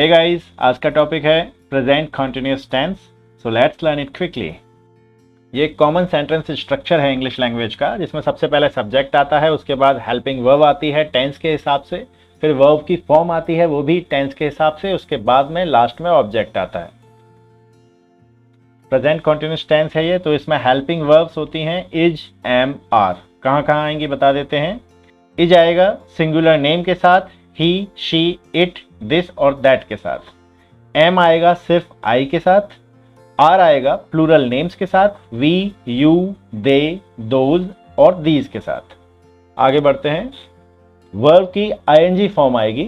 Hey guys, आज का topic है present continuous tense. So let's learn it quickly. ये एक कॉमन सेंटेंस स्ट्रक्चर है इंग्लिश लैंग्वेज का, जिसमें सबसे पहले सब्जेक्ट आता है, उसके बाद हेल्पिंग वर्ब आती है टेंस के हिसाब से, फिर वर्ब की फॉर्म आती है वो भी टेंस के हिसाब से, उसके बाद में लास्ट में ऑब्जेक्ट आता है। प्रेजेंट कंटिन्यूअस टेंस है ये, तो इसमें हेल्पिंग वर्ब्स होती हैं इज, एम, आर। कहाँ कहाँ आएंगी बता देते हैं। इज आएगा सिंगुलर नेम के साथ, ही, शी, इट, दिस और दैट के साथ। एम आएगा सिर्फ आई के साथ। आर आएगा प्लूरल नेम्स के साथ, वी, यू, दे, दोज और दीज के साथ। आगे बढ़ते हैं। वर्ब की आईएनजी फॉर्म आएगी।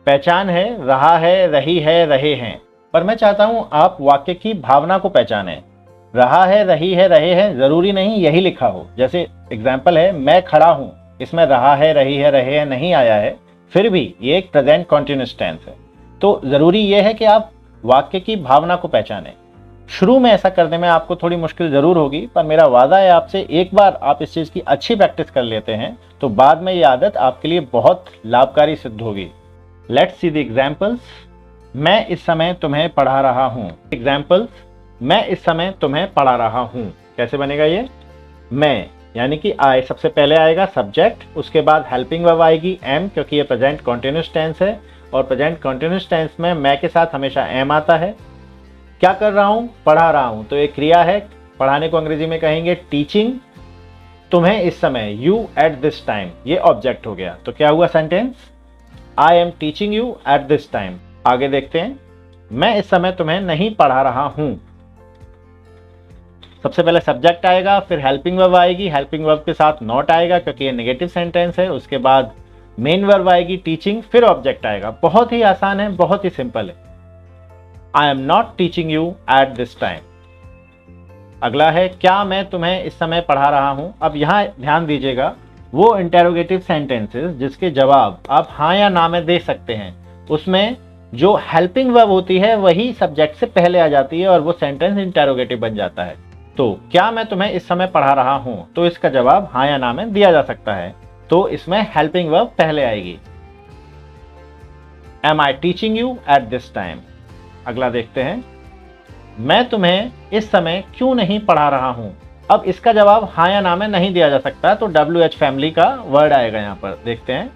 पहचान है, रहा है, रही है, रहे हैं, पर मैं चाहता हूं आप वाक्य की भावना को पहचानें। रहा है, रही है, रहे हैं जरूरी नहीं यही लिखा हो। जैसे एग्जाम्पल है, मैं खड़ा हूं, इसमें रहा है, रही है, रहे हैं नहीं आया है, फिर भी ये एक प्रेजेंट कंटीन्यूअस टेंस है। तो जरूरी ये है कि आप वाक्य की भावना को पहचानें। शुरू में ऐसा करने में आपको थोड़ी मुश्किल जरूर होगी, पर मेरा वादा है आपसे, एक बार आप इस चीज की अच्छी प्रैक्टिस कर लेते हैं तो बाद में ये आदत आपके लिए बहुत लाभकारी सिद्ध होगी। Let's see the examples. मैं इस समय तुम्हें पढ़ा रहा हूँ। एग्जाम्पल्स, मैं इस समय तुम्हें पढ़ा रहा हूँ। कैसे बनेगा ये? मैं यानी कि आई सबसे पहले आएगा सब्जेक्ट, उसके बाद हेल्पिंग वर्ब आएगी एम, क्योंकि ये प्रेजेंट कंटीन्यूअस टेंस है और प्रेजेंट कंटीन्यूअस टेंस में मैं के साथ हमेशा एम आता है। क्या कर रहा हूँ? पढ़ा रहा हूँ, तो एक क्रिया है। पढ़ाने को अंग्रेजी में कहेंगे टीचिंग। तुम्हें इस समय, यू एट दिस टाइम, ये ऑब्जेक्ट हो गया। तो क्या हुआ sentence? I am teaching you at this time. आगे देखते हैं। मैं इस समय तुम्हें नहीं पढ़ा रहा हूं। सबसे पहले सब्जेक्ट आएगा, फिर हेल्पिंग वर्ब आएगी, हेल्पिंग वर्ब के साथ नॉट आएगा क्योंकि ये नेगेटिव सेंटेंस है। उसके बाद मेन वर्ब आएगी टीचिंग, फिर ऑब्जेक्ट आएगा। बहुत ही आसान है, बहुत ही सिंपल है। I am not teaching you at this time. अगला है, क्या मैं तुम्हें इस समय पढ़ा रहा हूं। अब यहां ध्यान दीजिएगा, वो इंटेरोगेटिव सेंटेंसेस जिसके जवाब आप हाँ या ना में दे सकते हैं, उसमें जो हेल्पिंग वर्ब होती है वही सब्जेक्ट से पहले आ जाती है और वो सेंटेंस इंटेरोगेटिव बन जाता है। तो क्या मैं तुम्हें इस समय पढ़ा रहा हूं, तो इसका जवाब हाँ या ना में दिया जा सकता है, तो इसमें हेल्पिंग वर्ब पहले आएगी। Am I teaching you at this time. अगला देखते हैं, मैं तुम्हें इस समय क्यों नहीं पढ़ा रहा हूं। अब इसका जवाब हाँ या ना में नहीं दिया जा सकता, तो WH फैमिली का वर्ड आएगा। यहां पर देखते हैं,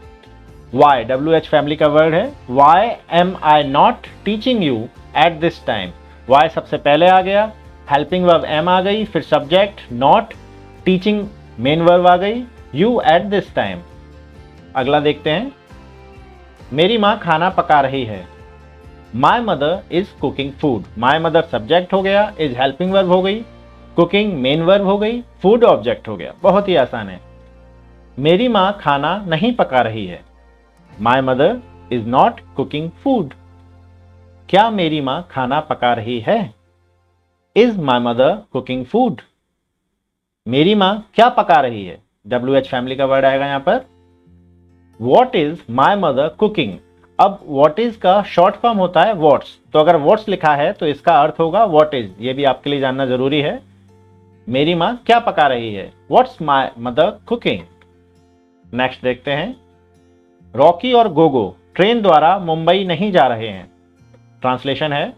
वाई, WH फैमिली का वर्ड है। Why am I not teaching you at this time. Why सबसे पहले आ गया, हेल्पिंग वर्ब एम आ गई, फिर subject not, teaching main verb आ गई, यू एट दिस टाइम। अगला देखते हैं, मेरी माँ खाना पका रही है। My mother is cooking food. My mother subject हो गया, इज हेल्पिंग वर्ब हो गई, कुकिंग मेन वर्ब हो गई, फूड ऑब्जेक्ट हो गया। बहुत ही आसान है। मेरी माँ खाना नहीं पका रही है। My mother is not cooking food. क्या मेरी माँ खाना पका रही है? Is my mother cooking food. मेरी माँ क्या पका रही है? WH फैमिली का वर्ड आएगा यहां पर। What is my mother cooking. अब वॉट इज का शॉर्ट फॉर्म होता है वॉट्स, तो अगर वॉट्स लिखा है तो इसका अर्थ होगा वॉट इज। ये भी आपके लिए जानना जरूरी है। मेरी माँ क्या पका रही है? What's my mother cooking. Next देखते हैं, रॉकी और गोगो ट्रेन द्वारा मुंबई नहीं जा रहे हैं। ट्रांसलेशन है,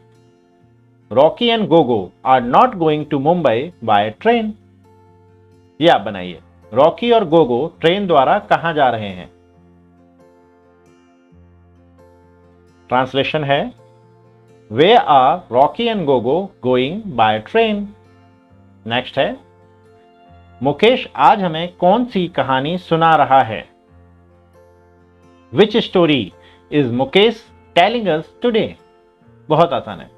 Rocky and Gogo are not going to Mumbai by train. ये आप बनाइए, रॉकी और गोगो ट्रेन द्वारा कहां जा रहे हैं। ट्रांसलेशन है, we are Rocky and Gogo going by train. Next है, मुकेश आज हमें कौन सी कहानी सुना रहा है। Which story is Mukesh telling us today. बहुत आसान है।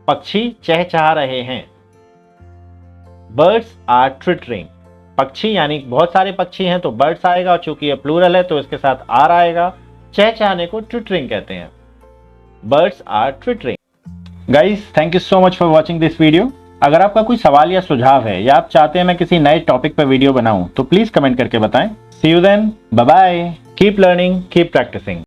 पक्षी चहचहा रहे हैं। Birds are twittering. पक्षी यानी बहुत सारे पक्षी हैं तो बर्ड्स आएगा, और चूंकि ये प्लूरल है तो इसके साथ आर आएगा। चहचहाने को ट्विटरिंग कहते हैं। Birds are twittering. Guys, thank you so much for watching this video. अगर आपका कोई सवाल या सुझाव है या आप चाहते हैं मैं किसी नए टॉपिक पर वीडियो बनाऊं तो प्लीज कमेंट करके बताएं। See you then, bye bye, keep learning, keep practising.